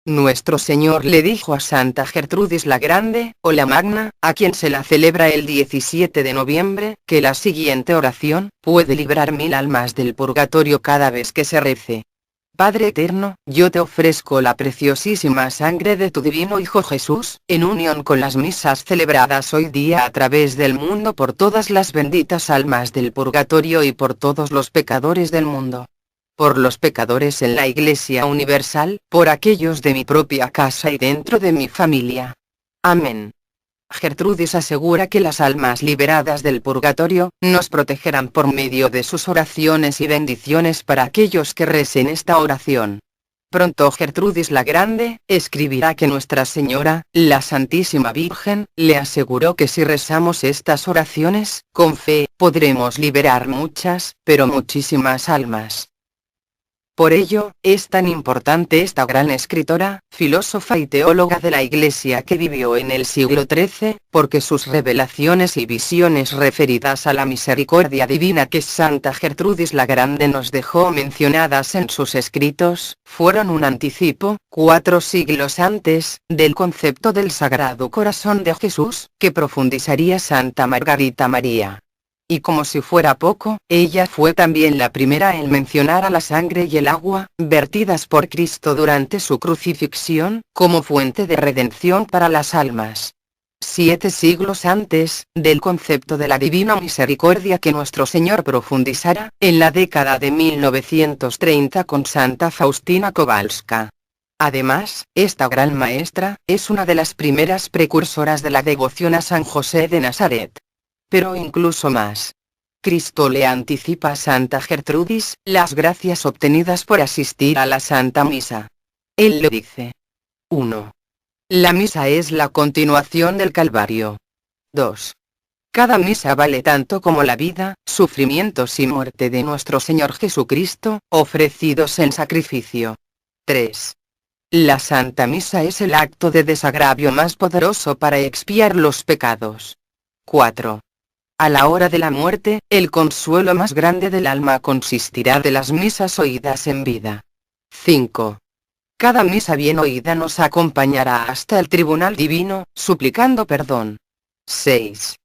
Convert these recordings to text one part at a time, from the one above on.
Nuestro Señor le dijo a Santa Gertrudis la Grande, o la Magna, a quien se la celebra el 17 de noviembre, que la siguiente oración puede librar 1000 almas del purgatorio cada vez que se rece. Padre eterno, yo te ofrezco la preciosísima sangre de tu divino Hijo Jesús, en unión con las misas celebradas hoy día a través del mundo por todas las benditas almas del purgatorio y por todos los pecadores del mundo. Por los pecadores en la Iglesia Universal, por aquellos de mi propia casa y dentro de mi familia. Amén. Gertrudis asegura que las almas liberadas del purgatorio nos protegerán por medio de sus oraciones y bendiciones para aquellos que recen esta oración. Pronto Gertrudis la Grande escribirá que Nuestra Señora, la Santísima Virgen, le aseguró que si rezamos estas oraciones, con fe, podremos liberar muchas, pero muchísimas almas. Por ello, es tan importante esta gran escritora, filósofa y teóloga de la Iglesia que vivió en el siglo XIII, porque sus revelaciones y visiones referidas a la misericordia divina que Santa Gertrudis la Grande nos dejó mencionadas en sus escritos, fueron un anticipo, 4 siglos antes, del concepto del Sagrado Corazón de Jesús, que profundizaría Santa Margarita María. Y como si fuera poco, ella fue también la primera en mencionar a la sangre y el agua, vertidas por Cristo durante su crucifixión, como fuente de redención para las almas. 7 siglos antes, del concepto de la divina misericordia que nuestro Señor profundizara, en la década de 1930 con Santa Faustina Kowalska. Además, esta gran maestra, es una de las primeras precursoras de la devoción a San José de Nazaret. Pero incluso más. Cristo le anticipa a Santa Gertrudis las gracias obtenidas por asistir a la Santa Misa. Él le dice: 1. La misa es la continuación del Calvario. 2. Cada misa vale tanto como la vida, sufrimientos y muerte de nuestro Señor Jesucristo, ofrecidos en sacrificio. 3. La Santa Misa es el acto de desagravio más poderoso para expiar los pecados. 4. A la hora de la muerte, el consuelo más grande del alma consistirá de las misas oídas en vida. 5. Cada misa bien oída nos acompañará hasta el tribunal divino, suplicando perdón. 6.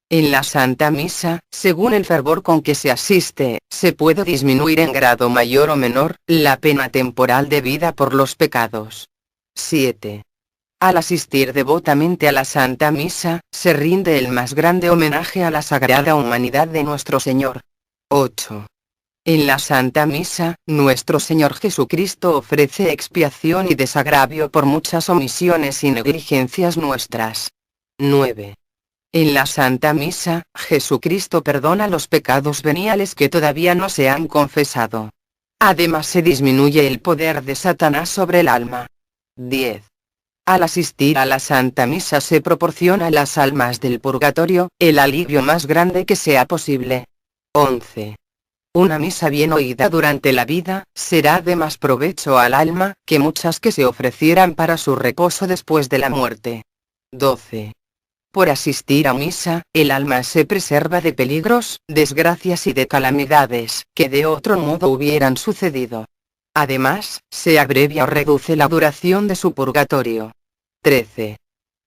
En la Santa Misa, según el fervor con que se asiste, se puede disminuir en grado mayor o menor, la pena temporal debida por los pecados. 7. Al asistir devotamente a la Santa Misa, se rinde el más grande homenaje a la sagrada humanidad de nuestro Señor. 8. En la Santa Misa, nuestro Señor Jesucristo ofrece expiación y desagravio por muchas omisiones y negligencias nuestras. 9. En la Santa Misa, Jesucristo perdona los pecados veniales que todavía no se han confesado. Además se disminuye el poder de Satanás sobre el alma. 10. Al asistir a la Santa Misa se proporciona a las almas del purgatorio, el alivio más grande que sea posible. 11. Una misa bien oída durante la vida, será de más provecho al alma, que muchas que se ofrecieran para su reposo después de la muerte. 12. Por asistir a misa, el alma se preserva de peligros, desgracias y de calamidades, que de otro modo hubieran sucedido. Además, se abrevia o reduce la duración de su purgatorio. 13.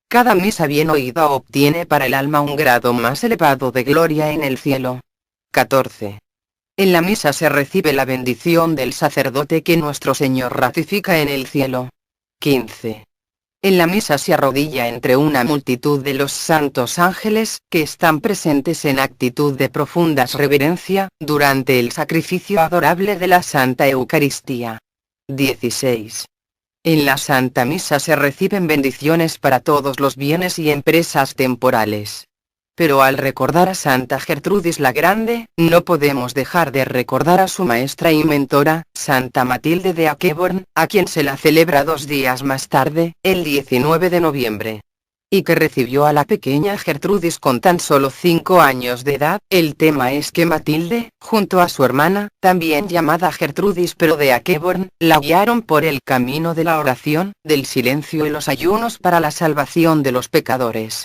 Cada misa bien oída obtiene para el alma un grado más elevado de gloria en el cielo. 14. En la misa se recibe la bendición del sacerdote que nuestro Señor ratifica en el cielo. 15. En la misa se arrodilla entre una multitud de los santos ángeles, que están presentes en actitud de profunda reverencia, durante el sacrificio adorable de la Santa Eucaristía. 16. En la Santa Misa se reciben bendiciones para todos los bienes y empresas temporales. Pero al recordar a Santa Gertrudis la Grande, no podemos dejar de recordar a su maestra y mentora, Santa Matilde de Aqueborn, a quien se la celebra 2 días más tarde, el 19 de noviembre. Y que recibió a la pequeña Gertrudis con tan solo 5 años de edad. El tema es que Matilde, junto a su hermana, también llamada Gertrudis pero de Aqueborn, la guiaron por el camino de la oración, del silencio y los ayunos para la salvación de los pecadores.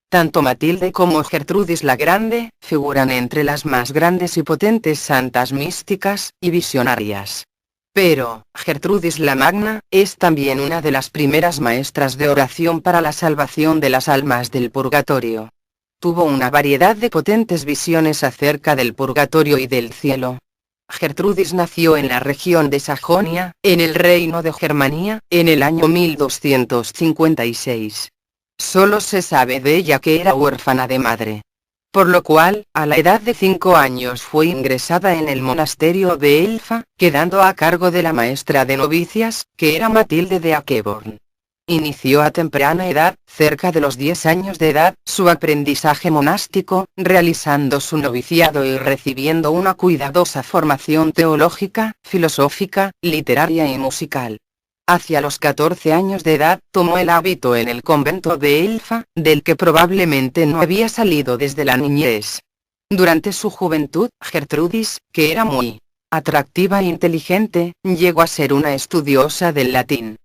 Tanto Matilde como Gertrudis la Grande, figuran entre las más grandes y potentes santas místicas y visionarias. Pero, Gertrudis la Magna, es también una de las primeras maestras de oración para la salvación de las almas del purgatorio. Tuvo una variedad de potentes visiones acerca del purgatorio y del cielo. Gertrudis nació en la región de Sajonia, en el reino de Germania, en el año 1256. Solo se sabe de ella que era huérfana de madre. Por lo cual, a la edad de 5 años fue ingresada en el monasterio de Elfa, quedando a cargo de la maestra de novicias, que era Matilde de Aqueborn. Inició a temprana edad, cerca de los 10 años de edad, su aprendizaje monástico, realizando su noviciado y recibiendo una cuidadosa formación teológica, filosófica, literaria y musical. Hacia los 14 años de edad, tomó el hábito en el convento de Elfa, del que probablemente no había salido desde la niñez. Durante su juventud, Gertrudis, que era muy atractiva e inteligente, llegó a ser una estudiosa del latín.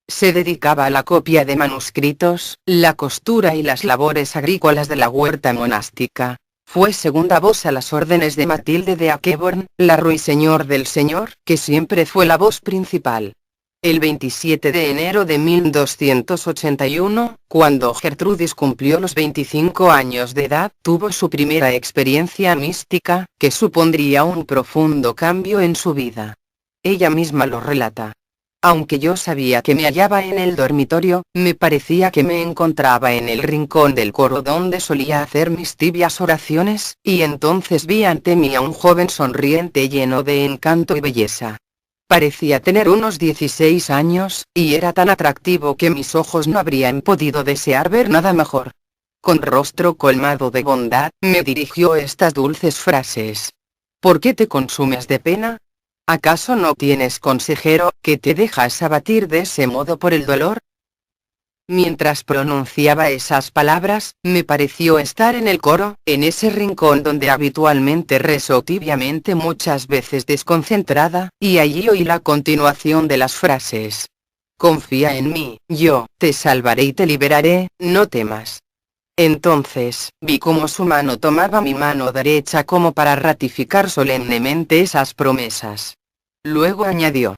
Se dedicaba a la copia de manuscritos, la costura y las labores agrícolas de la huerta monástica. Fue segunda voz a las órdenes de Matilde de Aqueborn, la ruiseñor del Señor, que siempre fue la voz principal. El 27 de enero de 1281, cuando Gertrudis cumplió los 25 años de edad, tuvo su primera experiencia mística, que supondría un profundo cambio en su vida. Ella misma lo relata. Aunque yo sabía que me hallaba en el dormitorio, me parecía que me encontraba en el rincón del coro donde solía hacer mis tibias oraciones, y entonces vi ante mí a un joven sonriente lleno de encanto y belleza. Parecía tener unos 16 años, y era tan atractivo que mis ojos no habrían podido desear ver nada mejor. Con rostro colmado de bondad, me dirigió estas dulces frases. ¿Por qué te consumes de pena? ¿Acaso no tienes consejero, que te dejas abatir de ese modo por el dolor? Mientras pronunciaba esas palabras, me pareció estar en el coro, en ese rincón donde habitualmente rezo tibiamente muchas veces desconcentrada, y allí oí la continuación de las frases. Confía en mí, yo te salvaré y te liberaré, no temas. Entonces, vi cómo su mano tomaba mi mano derecha como para ratificar solemnemente esas promesas. Luego añadió.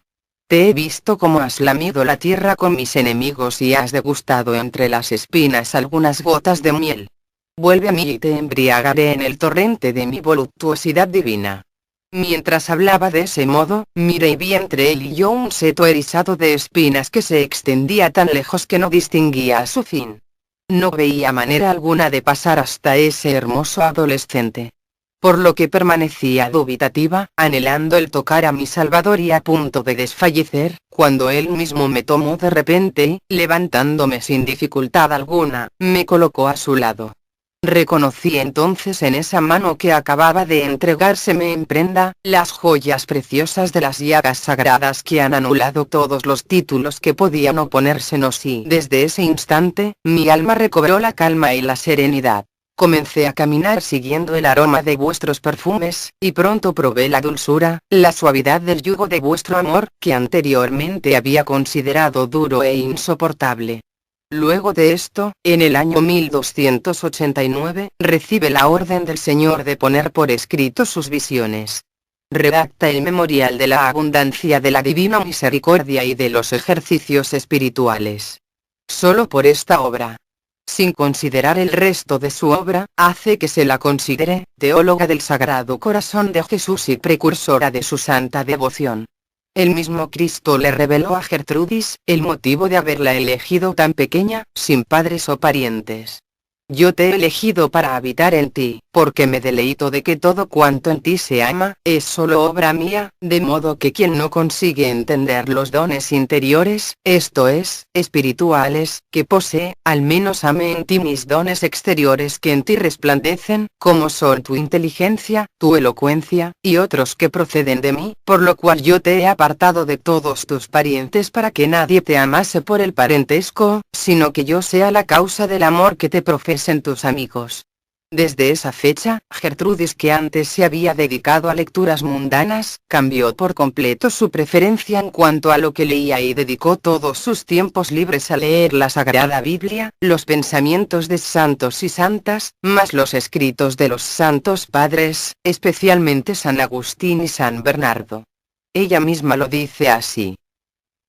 Te he visto cómo has lamido la tierra con mis enemigos y has degustado entre las espinas algunas gotas de miel. Vuelve a mí y te embriagaré en el torrente de mi voluptuosidad divina. Mientras hablaba de ese modo, miré y vi entre él y yo un seto erizado de espinas que se extendía tan lejos que no distinguía su fin. No veía manera alguna de pasar hasta ese hermoso adolescente. Por lo que permanecía dubitativa, anhelando el tocar a mi Salvador y a punto de desfallecer, cuando él mismo me tomó de repente, levantándome sin dificultad alguna, me colocó a su lado. Reconocí entonces en esa mano que acababa de entregárseme en prenda, las joyas preciosas de las llagas sagradas que han anulado todos los títulos que podían oponérsenos y desde ese instante, mi alma recobró la calma y la serenidad. Comencé a caminar siguiendo el aroma de vuestros perfumes, y pronto probé la dulzura, la suavidad del yugo de vuestro amor, que anteriormente había considerado duro e insoportable. Luego de esto, en el año 1289, recibe la orden del Señor de poner por escrito sus visiones. Redacta el memorial de la abundancia de la divina misericordia y de los ejercicios espirituales. Solo por esta obra, sin considerar el resto de su obra, hace que se la considere teóloga del Sagrado Corazón de Jesús y precursora de su santa devoción. El mismo Cristo le reveló a Gertrudis el motivo de haberla elegido tan pequeña, sin padres o parientes. Yo te he elegido para habitar en ti, porque me deleito de que todo cuanto en ti se ama, es solo obra mía, de modo que quien no consigue entender los dones interiores, esto es, espirituales, que posee, al menos ame en ti mis dones exteriores que en ti resplandecen, como son tu inteligencia, tu elocuencia, y otros que proceden de mí, por lo cual yo te he apartado de todos tus parientes para que nadie te amase por el parentesco, sino que yo sea la causa del amor que te profesen tus amigos. Desde esa fecha, Gertrudis, que antes se había dedicado a lecturas mundanas, cambió por completo su preferencia en cuanto a lo que leía y dedicó todos sus tiempos libres a leer la Sagrada Biblia, los pensamientos de santos y santas, más los escritos de los santos padres, especialmente San Agustín y San Bernardo. Ella misma lo dice así.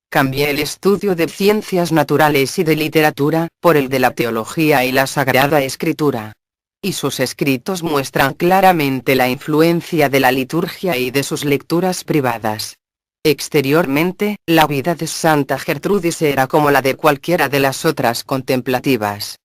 Cambié el estudio de ciencias naturales y de literatura, por el de la teología y la Sagrada Escritura. Y sus escritos muestran claramente la influencia de la liturgia y de sus lecturas privadas. Exteriormente, la vida de Santa Gertrudis era como la de cualquiera de las otras contemplativas.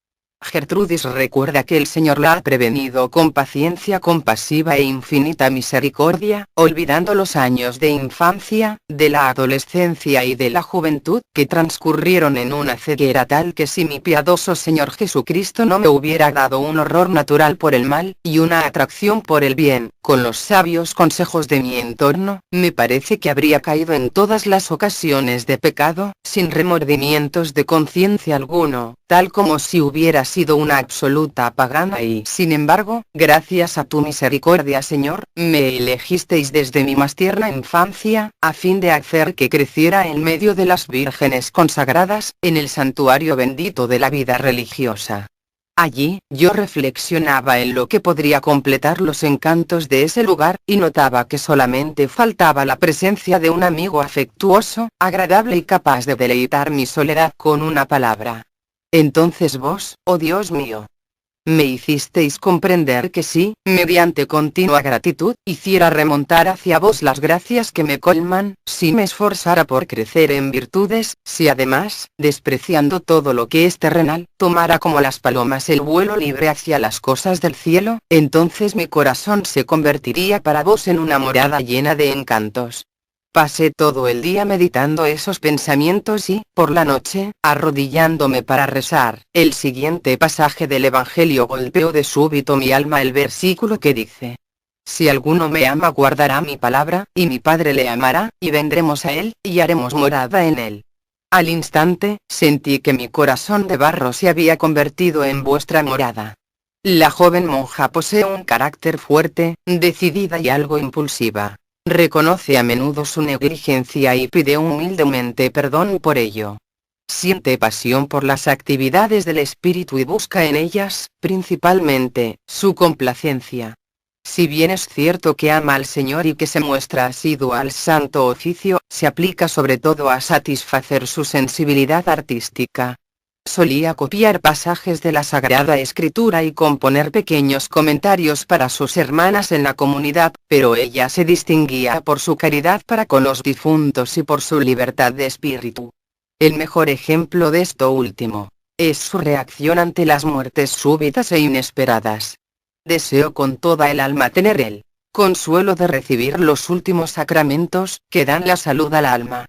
Gertrudis recuerda que el Señor la ha prevenido con paciencia compasiva e infinita misericordia, olvidando los años de infancia, de la adolescencia y de la juventud, que transcurrieron en una ceguera tal que si mi piadoso Señor Jesucristo no me hubiera dado un horror natural por el mal, y una atracción por el bien, con los sabios consejos de mi entorno, me parece que habría caído en todas las ocasiones de pecado, sin remordimientos de conciencia alguno, tal como si hubiera sido una absoluta pagana y, sin embargo, gracias a tu misericordia Señor, me elegisteis desde mi más tierna infancia, a fin de hacer que creciera en medio de las vírgenes consagradas, en el santuario bendito de la vida religiosa. Allí, yo reflexionaba en lo que podría completar los encantos de ese lugar, y notaba que solamente faltaba la presencia de un amigo afectuoso, agradable y capaz de deleitar mi soledad con una palabra. Entonces vos, oh Dios mío, me hicisteis comprender que si, mediante continua gratitud, hiciera remontar hacia vos las gracias que me colman, si me esforzara por crecer en virtudes, si además, despreciando todo lo que es terrenal, tomara como las palomas el vuelo libre hacia las cosas del cielo, entonces mi corazón se convertiría para vos en una morada llena de encantos. Pasé todo el día meditando esos pensamientos y, por la noche, arrodillándome para rezar, el siguiente pasaje del Evangelio golpeó de súbito mi alma, el versículo que dice: Si alguno me ama guardará mi palabra, y mi Padre le amará, y vendremos a él, y haremos morada en él. Al instante, sentí que mi corazón de barro se había convertido en vuestra morada. La joven monja posee un carácter fuerte, decidida y algo impulsiva. Reconoce a menudo su negligencia y pide humildemente perdón por ello. Siente pasión por las actividades del espíritu y busca en ellas, principalmente, su complacencia. Si bien es cierto que ama al Señor y que se muestra asidua al santo oficio, se aplica sobre todo a satisfacer su sensibilidad artística. Solía copiar pasajes de la Sagrada Escritura y componer pequeños comentarios para sus hermanas en la comunidad, pero ella se distinguía por su caridad para con los difuntos y por su libertad de espíritu. El mejor ejemplo de esto último es su reacción ante las muertes súbitas e inesperadas. Deseo con toda el alma tener el consuelo de recibir los últimos sacramentos, que dan la salud al alma.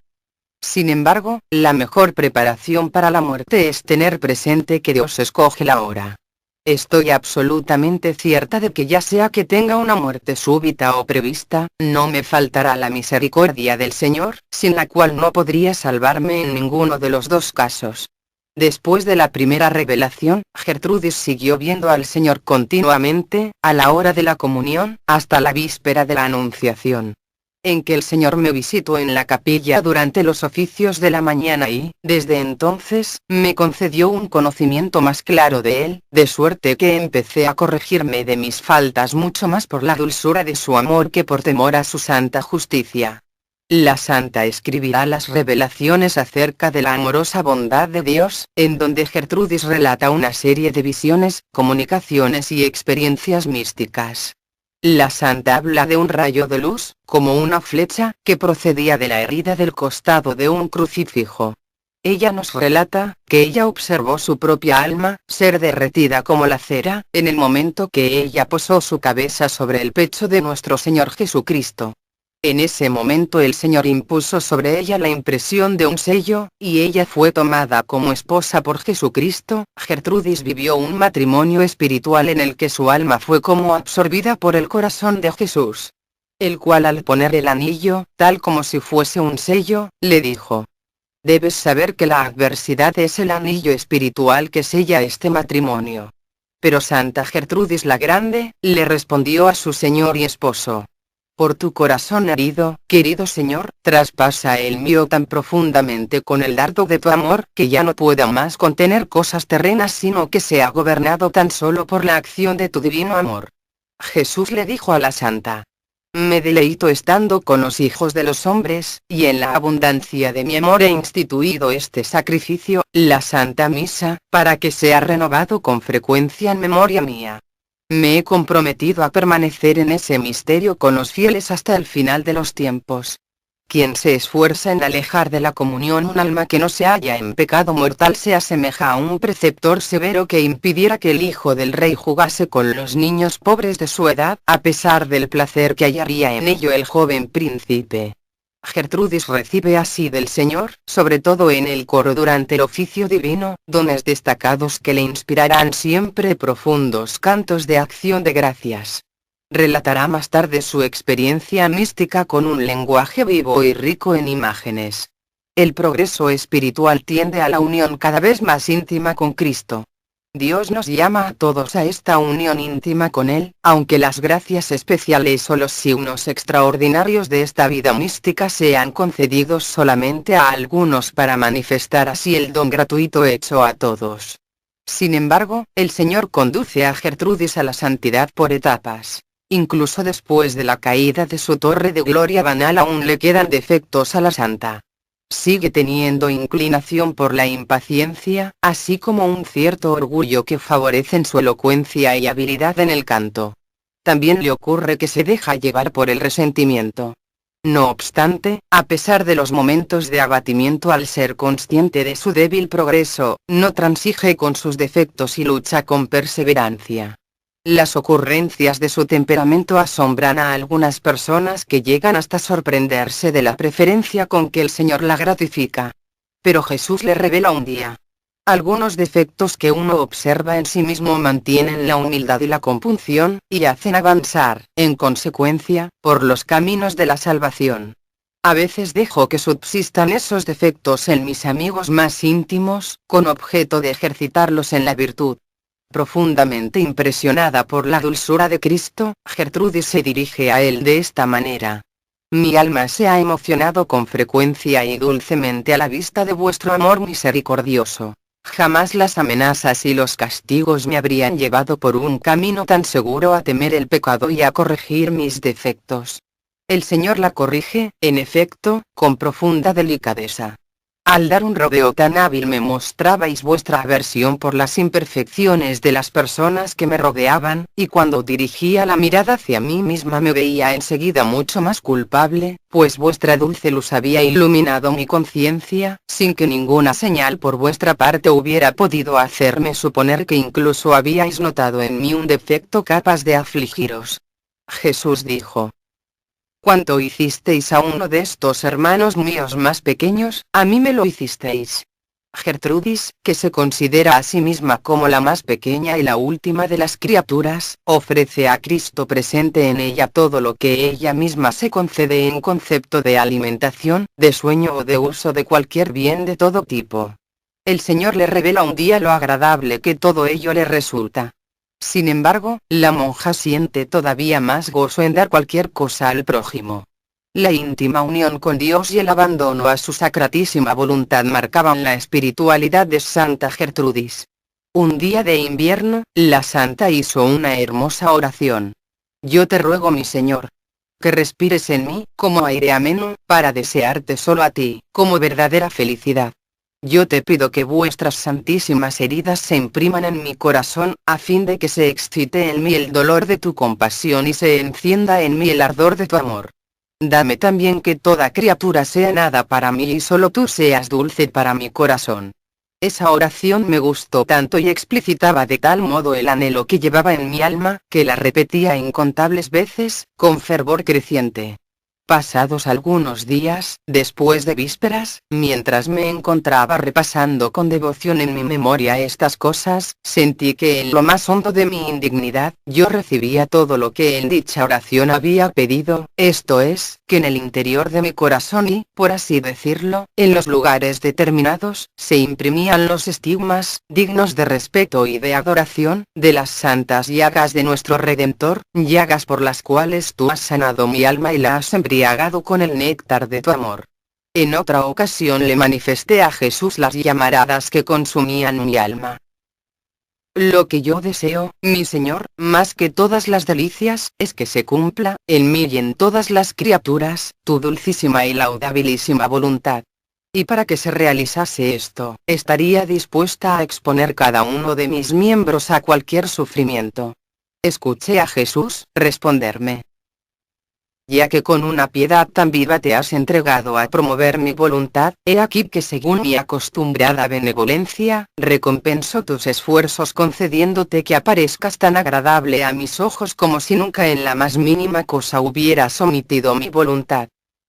Sin embargo, la mejor preparación para la muerte es tener presente que Dios escoge la hora. Estoy absolutamente cierta de que ya sea que tenga una muerte súbita o prevista, no me faltará la misericordia del Señor, sin la cual no podría salvarme en ninguno de los dos casos. Después de la primera revelación, Gertrudis siguió viendo al Señor continuamente, a la hora de la comunión, hasta la víspera de la Anunciación, en que el Señor me visitó en la capilla durante los oficios de la mañana y, desde entonces, me concedió un conocimiento más claro de Él, de suerte que empecé a corregirme de mis faltas mucho más por la dulzura de su amor que por temor a su santa justicia. La santa escribirá las revelaciones acerca de la amorosa bondad de Dios, en donde Gertrudis relata una serie de visiones, comunicaciones y experiencias místicas. La santa habla de un rayo de luz, como una flecha, que procedía de la herida del costado de un crucifijo. Ella nos relata, que ella observó su propia alma, ser derretida como la cera, en el momento que ella posó su cabeza sobre el pecho de nuestro Señor Jesucristo. En ese momento el Señor impuso sobre ella la impresión de un sello, y ella fue tomada como esposa por Jesucristo. Gertrudis vivió un matrimonio espiritual en el que su alma fue como absorbida por el corazón de Jesús, el cual al poner el anillo, tal como si fuese un sello, le dijo: debes saber que la adversidad es el anillo espiritual que sella este matrimonio. Pero Santa Gertrudis la Grande, le respondió a su Señor y esposo: por tu corazón herido, querido Señor, traspasa el mío tan profundamente con el dardo de tu amor, que ya no pueda más contener cosas terrenas sino que sea gobernado tan solo por la acción de tu divino amor. Jesús le dijo a la santa: Me deleito estando con los hijos de los hombres, y en la abundancia de mi amor he instituido este sacrificio, la Santa Misa, para que sea renovado con frecuencia en memoria mía. Me he comprometido a permanecer en ese misterio con los fieles hasta el final de los tiempos. Quien se esfuerza en alejar de la comunión un alma que no se halla en pecado mortal se asemeja a un preceptor severo que impidiera que el hijo del rey jugase con los niños pobres de su edad, a pesar del placer que hallaría en ello el joven príncipe. Gertrudis recibe así del Señor, sobre todo en el coro durante el oficio divino, dones destacados que le inspirarán siempre profundos cantos de acción de gracias. Relatará más tarde su experiencia mística con un lenguaje vivo y rico en imágenes. El progreso espiritual tiende a la unión cada vez más íntima con Cristo. Dios nos llama a todos a esta unión íntima con Él, aunque las gracias especiales o los signos extraordinarios de esta vida mística sean concedidos solamente a algunos para manifestar así el don gratuito hecho a todos. Sin embargo, el Señor conduce a Gertrudis a la santidad por etapas. Incluso después de la caída de su torre de gloria banal aún le quedan defectos a la santa. Sigue teniendo inclinación por la impaciencia, así como un cierto orgullo que favorecen su elocuencia y habilidad en el canto. También le ocurre que se deja llevar por el resentimiento. No obstante, a pesar de los momentos de abatimiento al ser consciente de su débil progreso, no transige con sus defectos y lucha con perseverancia. Las ocurrencias de su temperamento asombran a algunas personas que llegan hasta sorprenderse de la preferencia con que el Señor la gratifica. Pero Jesús le revela un día. Algunos defectos que uno observa en sí mismo mantienen la humildad y la compunción, y hacen avanzar, en consecuencia, por los caminos de la salvación. A veces dejo que subsistan esos defectos en mis amigos más íntimos, con objeto de ejercitarlos en la virtud. Profundamente impresionada por la dulzura de Cristo, Gertrudis se dirige a él de esta manera. Mi alma se ha emocionado con frecuencia y dulcemente a la vista de vuestro amor misericordioso. Jamás las amenazas y los castigos me habrían llevado por un camino tan seguro a temer el pecado y a corregir mis defectos. El Señor la corrige, en efecto, con profunda delicadeza. Al dar un rodeo tan hábil me mostrabais vuestra aversión por las imperfecciones de las personas que me rodeaban, y cuando dirigía la mirada hacia mí misma me veía enseguida mucho más culpable, pues vuestra dulce luz había iluminado mi conciencia, sin que ninguna señal por vuestra parte hubiera podido hacerme suponer que incluso habíais notado en mí un defecto capaz de afligiros. Jesús dijo: Cuanto hicisteis a uno de estos hermanos míos más pequeños, a mí me lo hicisteis. Gertrudis, que se considera a sí misma como la más pequeña y la última de las criaturas, ofrece a Cristo presente en ella todo lo que ella misma se concede en concepto de alimentación, de sueño o de uso de cualquier bien de todo tipo. El Señor le revela un día lo agradable que todo ello le resulta. Sin embargo, la monja siente todavía más gozo en dar cualquier cosa al prójimo. La íntima unión con Dios y el abandono a su sacratísima voluntad marcaban la espiritualidad de Santa Gertrudis. Un día de invierno, la santa hizo una hermosa oración. Yo te ruego, mi Señor, que respires en mí, como aire ameno, para desearte solo a ti, como verdadera felicidad. Yo te pido que vuestras santísimas heridas se impriman en mi corazón, a fin de que se excite en mí el dolor de tu compasión y se encienda en mí el ardor de tu amor. Dame también que toda criatura sea nada para mí y solo tú seas dulce para mi corazón. Esa oración me gustó tanto y explicitaba de tal modo el anhelo que llevaba en mi alma, que la repetía incontables veces, con fervor creciente. Pasados algunos días, después de vísperas, mientras me encontraba repasando con devoción en mi memoria estas cosas, sentí que en lo más hondo de mi indignidad, yo recibía todo lo que en dicha oración había pedido, esto es, que en el interior de mi corazón y, por así decirlo, en los lugares determinados, se imprimían los estigmas, dignos de respeto y de adoración, de las santas llagas de nuestro Redentor, llagas por las cuales tú has sanado mi alma y la has embriagado con el néctar de tu amor. En otra ocasión le manifesté a Jesús las llamaradas que consumían mi alma. Lo que yo deseo, mi Señor, más que todas las delicias, es que se cumpla, en mí y en todas las criaturas, tu dulcísima y laudabilísima voluntad. Y para que se realizase esto, estaría dispuesta a exponer cada uno de mis miembros a cualquier sufrimiento. Escuché a Jesús responderme: ya que con una piedad tan viva te has entregado a promover mi voluntad, he aquí que según mi acostumbrada benevolencia, recompenso tus esfuerzos concediéndote que aparezcas tan agradable a mis ojos como si nunca en la más mínima cosa hubieras omitido mi voluntad.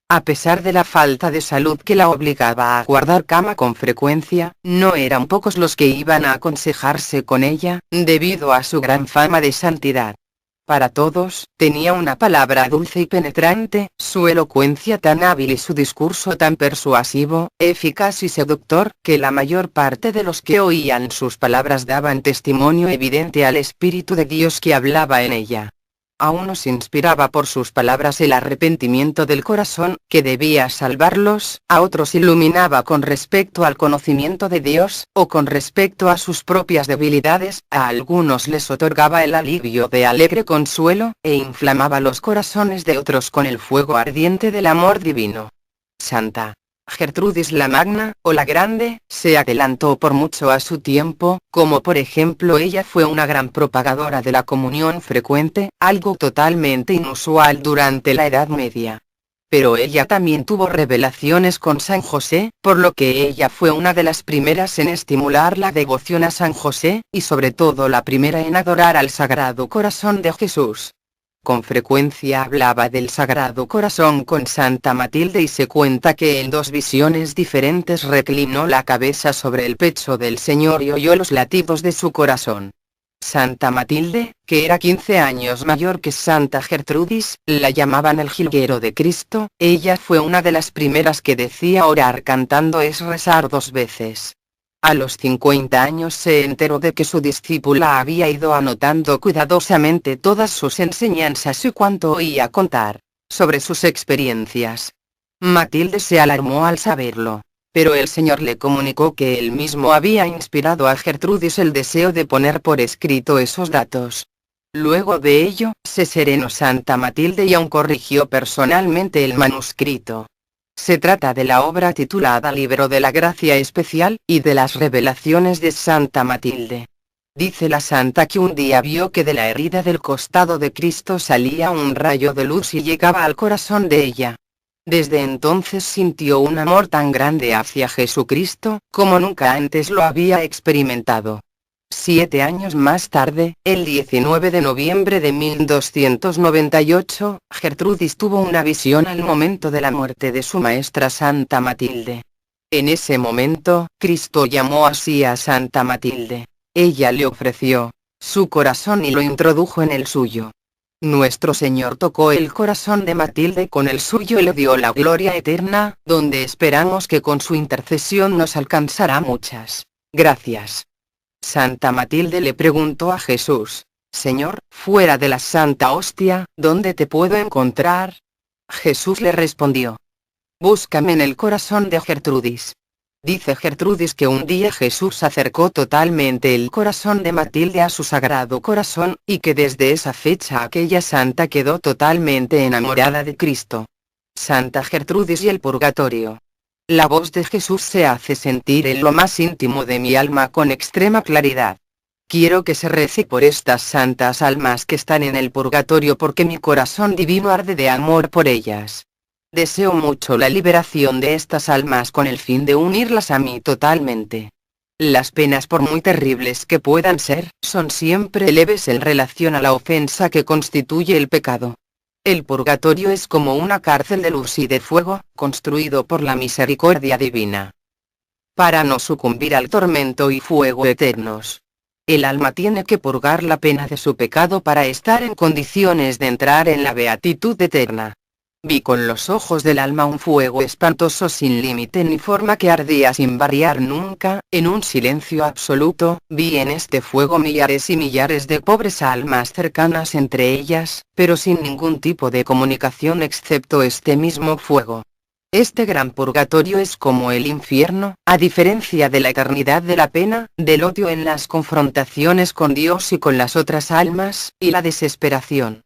A pesar de la falta de salud que la obligaba a guardar cama con frecuencia, no eran pocos los que iban a aconsejarse con ella, debido a su gran fama de santidad. Para todos, tenía una palabra dulce y penetrante, su elocuencia tan hábil y su discurso tan persuasivo, eficaz y seductor, que la mayor parte de los que oían sus palabras daban testimonio evidente al Espíritu de Dios que hablaba en ella. A unos inspiraba por sus palabras el arrepentimiento del corazón, que debía salvarlos, a otros iluminaba con respecto al conocimiento de Dios, o con respecto a sus propias debilidades, a algunos les otorgaba el alivio de alegre consuelo, e inflamaba los corazones de otros con el fuego ardiente del amor divino. Santa Gertrudis la Magna, o la Grande, se adelantó por mucho a su tiempo, como por ejemplo ella fue una gran propagadora de la comunión frecuente, algo totalmente inusual durante la Edad Media. Pero ella también tuvo revelaciones con San José, por lo que ella fue una de las primeras en estimular la devoción a San José, y sobre todo la primera en adorar al Sagrado Corazón de Jesús. Con frecuencia hablaba del Sagrado Corazón con Santa Matilde y se cuenta que en dos visiones diferentes reclinó la cabeza sobre el pecho del Señor y oyó los latidos de su corazón. Santa Matilde, que era 15 años mayor que Santa Gertrudis, la llamaban el jilguero de Cristo, ella fue una de las primeras que decía orar cantando es rezar 2 veces. A los 50 años se enteró de que su discípula había ido anotando cuidadosamente todas sus enseñanzas y cuanto oía contar sobre sus experiencias. Matilde se alarmó al saberlo, pero el Señor le comunicó que él mismo había inspirado a Gertrudis el deseo de poner por escrito esos datos. Luego de ello, se serenó Santa Matilde y aún corrigió personalmente el manuscrito. Se trata de la obra titulada Libro de la Gracia Especial, y de las revelaciones de Santa Matilde. Dice la santa que un día vio que de la herida del costado de Cristo salía un rayo de luz y llegaba al corazón de ella. Desde entonces sintió un amor tan grande hacia Jesucristo, como nunca antes lo había experimentado. 7 años más tarde, el 19 de noviembre de 1298, Gertrudis tuvo una visión al momento de la muerte de su maestra Santa Matilde. En ese momento, Cristo llamó así a Santa Matilde. Ella le ofreció su corazón y lo introdujo en el suyo. Nuestro Señor tocó el corazón de Matilde con el suyo y le dio la gloria eterna, donde esperamos que con su intercesión nos alcanzará muchas gracias. Santa Matilde le preguntó a Jesús: Señor, fuera de la Santa Hostia, ¿dónde te puedo encontrar? Jesús le respondió: búscame en el corazón de Gertrudis. Dice Gertrudis que un día Jesús acercó totalmente el corazón de Matilde a su Sagrado Corazón, y que desde esa fecha aquella santa quedó totalmente enamorada de Cristo. Santa Gertrudis y el Purgatorio. La voz de Jesús se hace sentir en lo más íntimo de mi alma con extrema claridad. Quiero que se rece por estas santas almas que están en el purgatorio porque mi corazón divino arde de amor por ellas. Deseo mucho la liberación de estas almas con el fin de unirlas a mí totalmente. Las penas, por muy terribles que puedan ser, son siempre leves en relación a la ofensa que constituye el pecado. El purgatorio es como una cárcel de luz y de fuego, construido por la misericordia divina. Para no sucumbir al tormento y fuego eternos, el alma tiene que purgar la pena de su pecado para estar en condiciones de entrar en la beatitud eterna. Vi con los ojos del alma un fuego espantoso sin límite ni forma que ardía sin variar nunca, en un silencio absoluto. Vi en este fuego millares y millares de pobres almas cercanas entre ellas, pero sin ningún tipo de comunicación excepto este mismo fuego. Este gran purgatorio es como el infierno, a diferencia de la eternidad de la pena, del odio en las confrontaciones con Dios y con las otras almas, y la desesperación.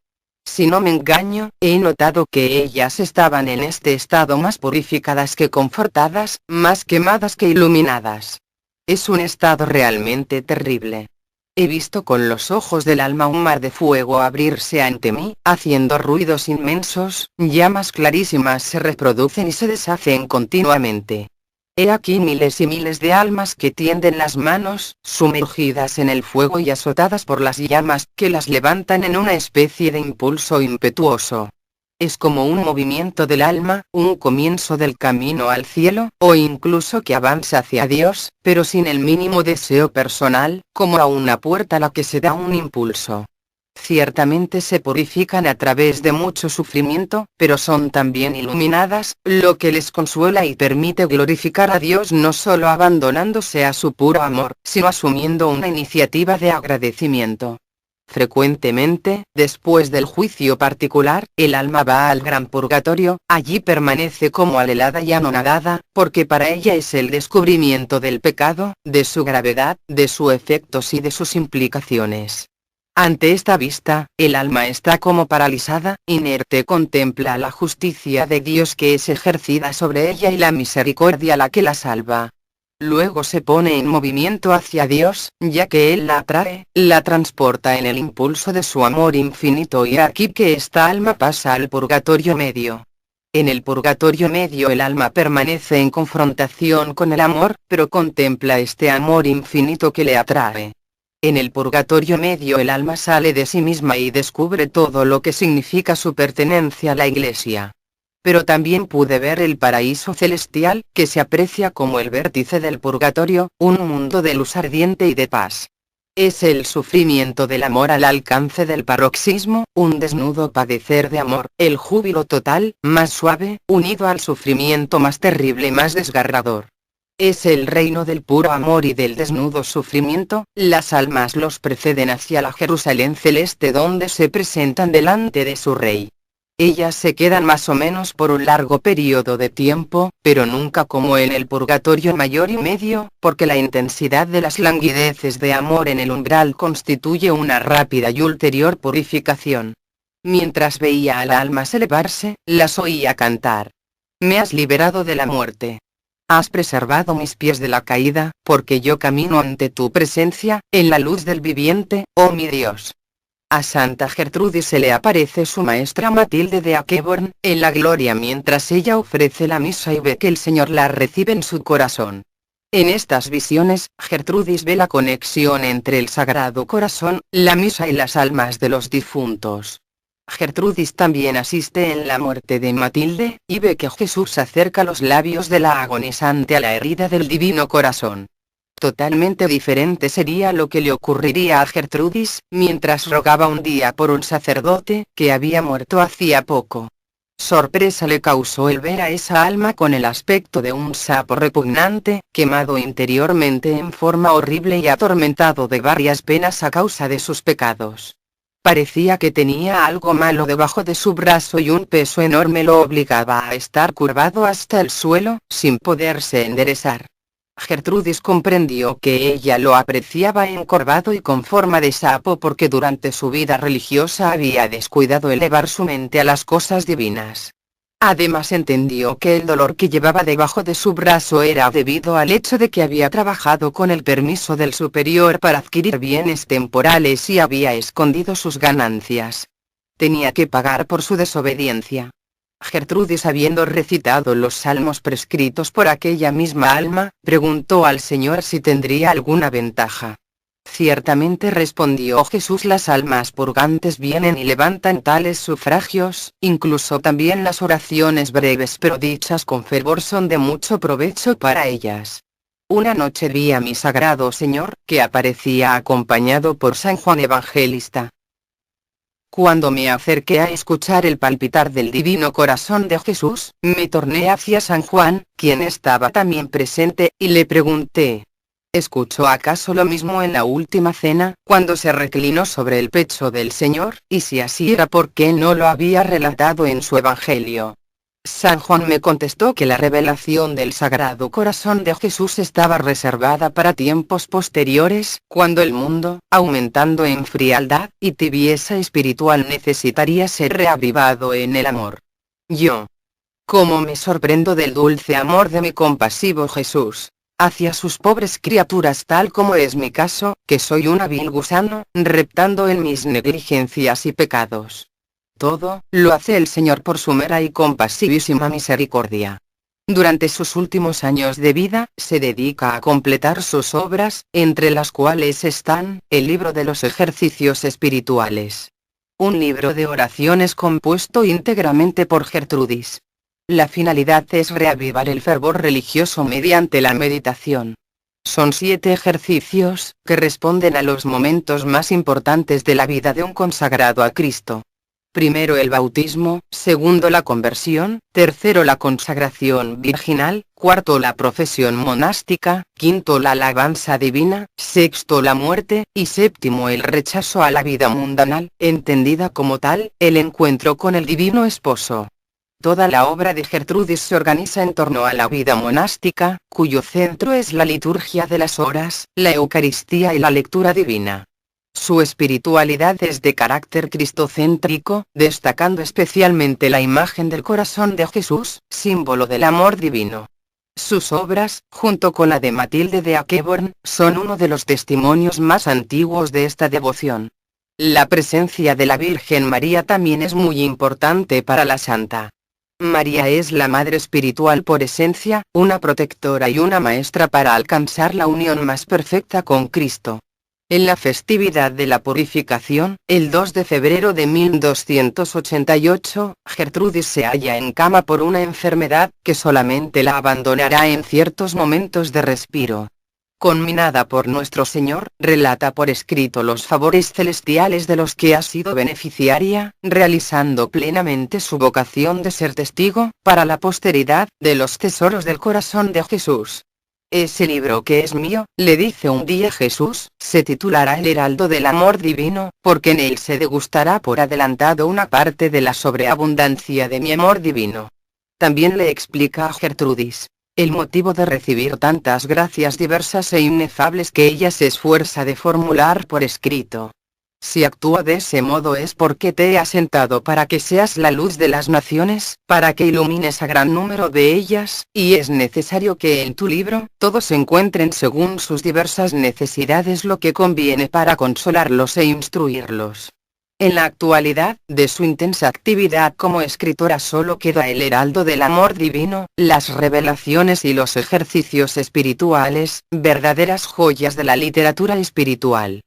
Si no me engaño, he notado que ellas estaban en este estado más purificadas que confortadas, más quemadas que iluminadas. Es un estado realmente terrible. He visto con los ojos del alma un mar de fuego abrirse ante mí, haciendo ruidos inmensos, llamas clarísimas se reproducen y se deshacen continuamente. He aquí miles y miles de almas que tienden las manos, sumergidas en el fuego y azotadas por las llamas, que las levantan en una especie de impulso impetuoso. Es como un movimiento del alma, un comienzo del camino al cielo, o incluso que avanza hacia Dios, pero sin el mínimo deseo personal, como a una puerta a la que se da un impulso. Ciertamente se purifican a través de mucho sufrimiento, pero son también iluminadas, lo que les consuela y permite glorificar a Dios no solo abandonándose a su puro amor, sino asumiendo una iniciativa de agradecimiento. Frecuentemente, después del juicio particular, el alma va al gran purgatorio, allí permanece como alelada y anonadada, porque para ella es el descubrimiento del pecado, de su gravedad, de sus efectos y de sus implicaciones. Ante esta vista, el alma está como paralizada, inerte, contempla la justicia de Dios que es ejercida sobre ella y la misericordia la que la salva. Luego se pone en movimiento hacia Dios, ya que Él la atrae, la transporta en el impulso de su amor infinito y aquí que esta alma pasa al purgatorio medio. En el purgatorio medio el alma permanece en confrontación con el amor, pero contempla este amor infinito que le atrae. En el purgatorio medio el alma sale de sí misma y descubre todo lo que significa su pertenencia a la Iglesia. Pero también pude ver el paraíso celestial, que se aprecia como el vértice del purgatorio, un mundo de luz ardiente y de paz. Es el sufrimiento del amor al alcance del paroxismo, un desnudo padecer de amor, el júbilo total, más suave, unido al sufrimiento más terrible y más desgarrador. Es el reino del puro amor y del desnudo sufrimiento, las almas los preceden hacia la Jerusalén celeste donde se presentan delante de su Rey. Ellas se quedan más o menos por un largo periodo de tiempo, pero nunca como en el purgatorio mayor y medio, porque la intensidad de las languideces de amor en el umbral constituye una rápida y ulterior purificación. Mientras veía a las almas elevarse, las oía cantar. Me has liberado de la muerte. Has preservado mis pies de la caída, porque yo camino ante tu presencia, en la luz del viviente, oh mi Dios. A Santa Gertrudis se le aparece su maestra Matilde de Aqueborn, en la gloria mientras ella ofrece la misa y ve que el Señor la recibe en su corazón. En estas visiones, Gertrudis ve la conexión entre el Sagrado Corazón, la misa y las almas de los difuntos. Gertrudis también asiste en la muerte de Matilde, y ve que Jesús acerca los labios de la agonizante a la herida del Divino Corazón. Totalmente diferente sería lo que le ocurriría a Gertrudis, mientras rogaba un día por un sacerdote, que había muerto hacía poco. Sorpresa le causó el ver a esa alma con el aspecto de un sapo repugnante, quemado interiormente en forma horrible y atormentado de varias penas a causa de sus pecados. Parecía que tenía algo malo debajo de su brazo y un peso enorme lo obligaba a estar curvado hasta el suelo, sin poderse enderezar. Gertrudis comprendió que ella lo apreciaba encorvado y con forma de sapo porque durante su vida religiosa había descuidado elevar su mente a las cosas divinas. Además entendió que el dolor que llevaba debajo de su brazo era debido al hecho de que había trabajado con el permiso del superior para adquirir bienes temporales y había escondido sus ganancias. Tenía que pagar por su desobediencia. Gertrudis, habiendo recitado los salmos prescritos por aquella misma alma, preguntó al Señor si tendría alguna ventaja. Ciertamente, respondió Jesús, las almas purgantes vienen y levantan tales sufragios, incluso también las oraciones breves pero dichas con fervor son de mucho provecho para ellas. Una noche vi a mi sagrado Señor, que aparecía acompañado por San Juan Evangelista. Cuando me acerqué a escuchar el palpitar del Divino Corazón de Jesús, me torné hacia San Juan, quien estaba también presente, y le pregunté: ¿escuchó acaso lo mismo en la última cena, cuando se reclinó sobre el pecho del Señor? Y si así era, ¿por qué no lo había relatado en su Evangelio? San Juan me contestó que la revelación del Sagrado Corazón de Jesús estaba reservada para tiempos posteriores, cuando el mundo, aumentando en frialdad y tibieza espiritual, necesitaría ser reavivado en el amor. Yo, como me sorprendo del dulce amor de mi compasivo Jesús hacia sus pobres criaturas, tal como es mi caso, que soy un vil gusano, reptando en mis negligencias y pecados. Todo lo hace el Señor por su mera y compasivísima misericordia. Durante sus últimos años de vida, se dedica a completar sus obras, entre las cuales están, el libro de los ejercicios espirituales. Un libro de oraciones compuesto íntegramente por Gertrudis. La finalidad es reavivar el fervor religioso mediante la meditación. Son 7 ejercicios, que responden a los momentos más importantes de la vida de un consagrado a Cristo. Primero el bautismo, segundo la conversión, tercero la consagración virginal, cuarto la profesión monástica, quinto la alabanza divina, sexto la muerte, y séptimo el rechazo a la vida mundanal, entendida como tal, el encuentro con el divino esposo. Toda la obra de Gertrudis se organiza en torno a la vida monástica, cuyo centro es la liturgia de las horas, la Eucaristía y la lectura divina. Su espiritualidad es de carácter cristocéntrico, destacando especialmente la imagen del corazón de Jesús, símbolo del amor divino. Sus obras, junto con la de Matilde de Aqueborn, son uno de los testimonios más antiguos de esta devoción. La presencia de la Virgen María también es muy importante para la santa. María es la Madre espiritual por esencia, una protectora y una maestra para alcanzar la unión más perfecta con Cristo. En la festividad de la purificación, el 2 de febrero de 1288, Gertrudis se halla en cama por una enfermedad, que solamente la abandonará en ciertos momentos de respiro. Conminada por nuestro Señor, relata por escrito los favores celestiales de los que ha sido beneficiaria, realizando plenamente su vocación de ser testigo, para la posteridad, de los tesoros del corazón de Jesús. Ese libro que es mío, le dice un día Jesús, se titulará El Heraldo del Amor Divino, porque en él se degustará por adelantado una parte de la sobreabundancia de mi amor divino. También le explica a Gertrudis el motivo de recibir tantas gracias diversas e inefables que ella se esfuerza de formular por escrito. Si actúa de ese modo es porque te he asentado para que seas la luz de las naciones, para que ilumines a gran número de ellas, y es necesario que en tu libro, todos encuentren según sus diversas necesidades lo que conviene para consolarlos e instruirlos. En la actualidad, de su intensa actividad como escritora solo queda El Heraldo del Amor Divino, las revelaciones y los ejercicios espirituales, verdaderas joyas de la literatura espiritual.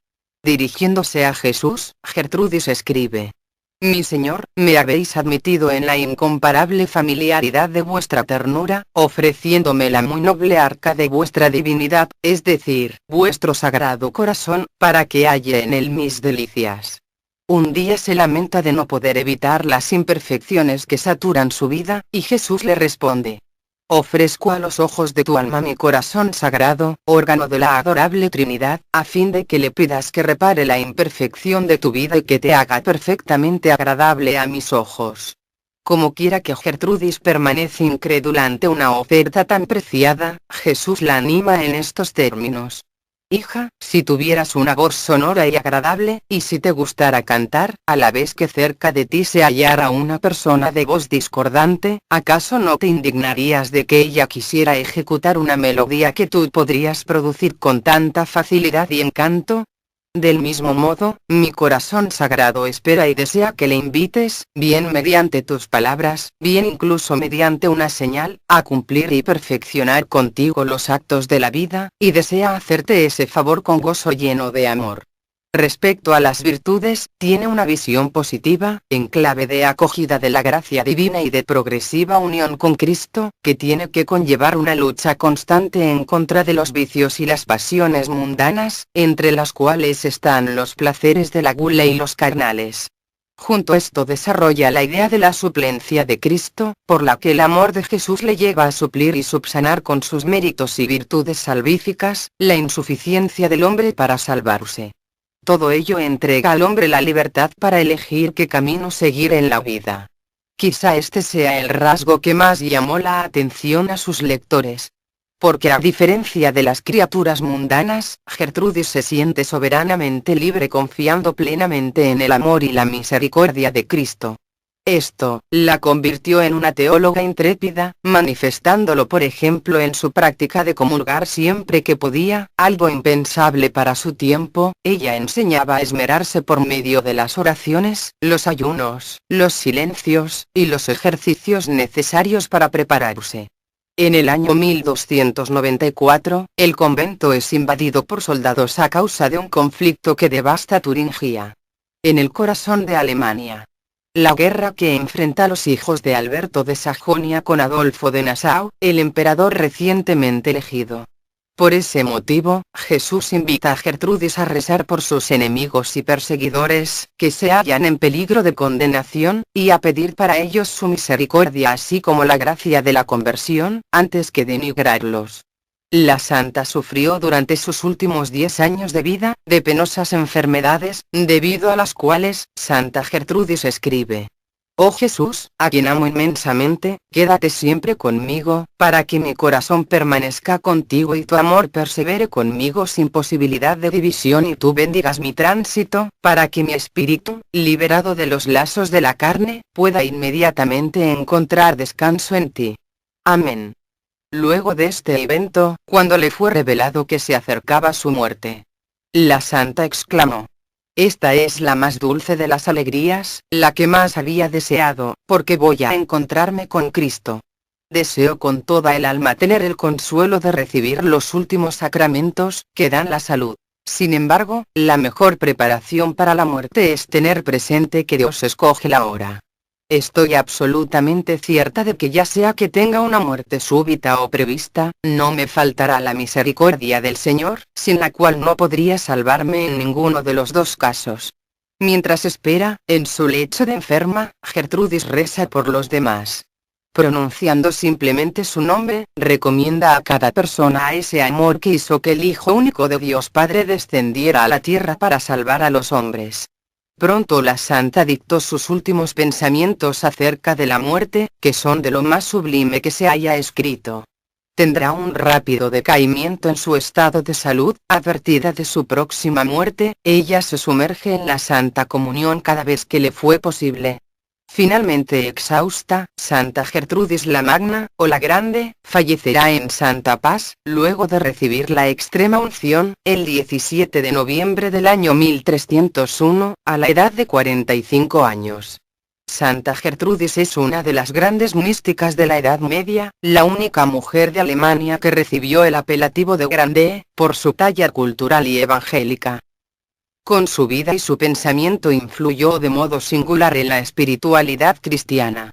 Dirigiéndose a Jesús, Gertrudis escribe: Mi Señor, me habéis admitido en la incomparable familiaridad de vuestra ternura, ofreciéndome la muy noble arca de vuestra divinidad, es decir, vuestro sagrado corazón, para que halle en él mis delicias. Un día se lamenta de no poder evitar las imperfecciones que saturan su vida, y Jesús le responde: Ofrezco a los ojos de tu alma mi corazón sagrado, órgano de la adorable Trinidad, a fin de que le pidas que repare la imperfección de tu vida y que te haga perfectamente agradable a mis ojos. Como quiera que Gertrudis permanece incrédula ante una oferta tan preciada, Jesús la anima en estos términos: Hija, si tuvieras una voz sonora y agradable, y si te gustara cantar, a la vez que cerca de ti se hallara una persona de voz discordante, ¿acaso no te indignarías de que ella quisiera ejecutar una melodía que tú podrías producir con tanta facilidad y encanto? Del mismo modo, mi corazón sagrado espera y desea que le invites, bien mediante tus palabras, bien incluso mediante una señal, a cumplir y perfeccionar contigo los actos de la vida, y desea hacerte ese favor con gozo lleno de amor. Respecto a las virtudes, tiene una visión positiva, en clave de acogida de la gracia divina y de progresiva unión con Cristo, que tiene que conllevar una lucha constante en contra de los vicios y las pasiones mundanas, entre las cuales están los placeres de la gula y los carnales. Junto a esto desarrolla la idea de la suplencia de Cristo, por la que el amor de Jesús le lleva a suplir y subsanar con sus méritos y virtudes salvíficas, la insuficiencia del hombre para salvarse. Todo ello entrega al hombre la libertad para elegir qué camino seguir en la vida. Quizá este sea el rasgo que más llamó la atención a sus lectores. Porque a diferencia de las criaturas mundanas, Gertrudis se siente soberanamente libre confiando plenamente en el amor y la misericordia de Cristo. Esto la convirtió en una teóloga intrépida, manifestándolo por ejemplo en su práctica de comulgar siempre que podía, algo impensable para su tiempo. Ella enseñaba a esmerarse por medio de las oraciones, los ayunos, los silencios, y los ejercicios necesarios para prepararse. En el año 1294, el convento es invadido por soldados a causa de un conflicto que devasta Turingia. En el corazón de Alemania. La guerra que enfrenta a los hijos de Alberto de Sajonia con Adolfo de Nassau, el emperador recientemente elegido. Por ese motivo, Jesús invita a Gertrudis a rezar por sus enemigos y perseguidores, que se hallan en peligro de condenación, y a pedir para ellos su misericordia así como la gracia de la conversión, antes que denigrarlos. La santa sufrió durante sus últimos 10 años de vida, de penosas enfermedades, debido a las cuales, Santa Gertrudis escribe: Oh Jesús, a quien amo inmensamente, quédate siempre conmigo, para que mi corazón permanezca contigo y tu amor persevere conmigo sin posibilidad de división y tú bendigas mi tránsito, para que mi espíritu, liberado de los lazos de la carne, pueda inmediatamente encontrar descanso en ti. Amén. Luego de este evento, cuando le fue revelado que se acercaba su muerte, la santa exclamó: Esta es la más dulce de las alegrías, la que más había deseado, porque voy a encontrarme con Cristo. Deseo con toda el alma tener el consuelo de recibir los últimos sacramentos, que dan la salud. Sin embargo, la mejor preparación para la muerte es tener presente que Dios escoge la hora. Estoy absolutamente cierta de que ya sea que tenga una muerte súbita o prevista, no me faltará la misericordia del Señor, sin la cual no podría salvarme en ninguno de los dos casos. Mientras espera, en su lecho de enferma, Gertrudis reza por los demás. Pronunciando simplemente su nombre, recomienda a cada persona a ese amor que hizo que el Hijo único de Dios Padre descendiera a la tierra para salvar a los hombres. Pronto la santa dictó sus últimos pensamientos acerca de la muerte, que son de lo más sublime que se haya escrito. Tendrá un rápido decaimiento en su estado de salud. Advertida de su próxima muerte, ella se sumerge en la Santa Comunión cada vez que le fue posible. Finalmente exhausta, Santa Gertrudis la Magna, o la Grande, fallecerá en santa paz, luego de recibir la extrema unción, el 17 de noviembre del año 1301, a la edad de 45 años. Santa Gertrudis es una de las grandes místicas de la Edad Media, la única mujer de Alemania que recibió el apelativo de Grande, por su talla cultural y evangélica. Con su vida y su pensamiento influyó de modo singular en la espiritualidad cristiana.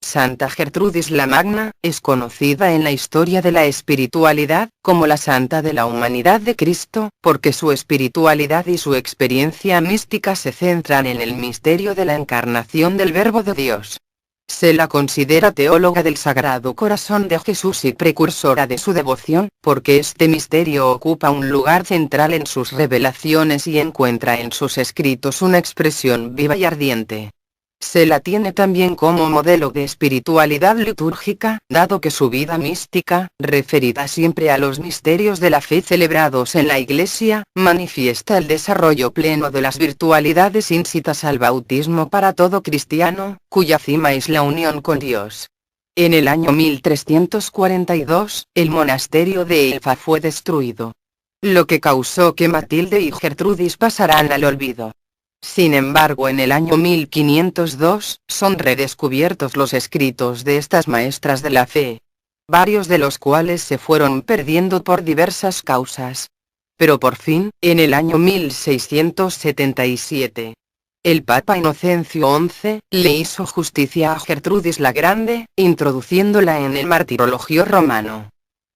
Santa Gertrudis la Magna, es conocida en la historia de la espiritualidad, como la Santa de la Humanidad de Cristo, porque su espiritualidad y su experiencia mística se centran en el misterio de la encarnación del Verbo de Dios. Se la considera teóloga del Sagrado Corazón de Jesús y precursora de su devoción, porque este misterio ocupa un lugar central en sus revelaciones y encuentra en sus escritos una expresión viva y ardiente. Se la tiene también como modelo de espiritualidad litúrgica, dado que su vida mística, referida siempre a los misterios de la fe celebrados en la Iglesia, manifiesta el desarrollo pleno de las virtualidades íncitas al bautismo para todo cristiano, cuya cima es la unión con Dios. En el año 1342, el monasterio de Elfa fue destruido, lo que causó que Matilde y Gertrudis pasaran al olvido. Sin embargo, en el año 1502, son redescubiertos los escritos de estas maestras de la fe, varios de los cuales se fueron perdiendo por diversas causas. Pero por fin, en el año 1677, el Papa Inocencio XI le hizo justicia a Gertrudis la Grande, introduciéndola en el martirologio romano.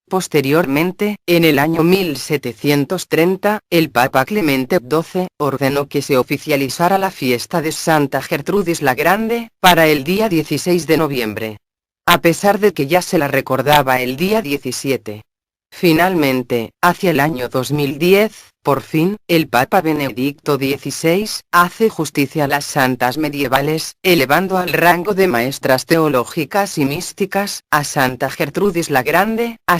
Posteriormente, en el año 1730, el Papa Clemente XII ordenó que se oficializara la fiesta de Santa Gertrudis la Grande, para el día 16 de noviembre. A pesar de que ya se la recordaba el día 17. Finalmente, hacia el año 2010, por fin, el Papa Benedicto XVI hace justicia a las santas medievales, elevando al rango de maestras teológicas y místicas a Santa Gertrudis la Grande, a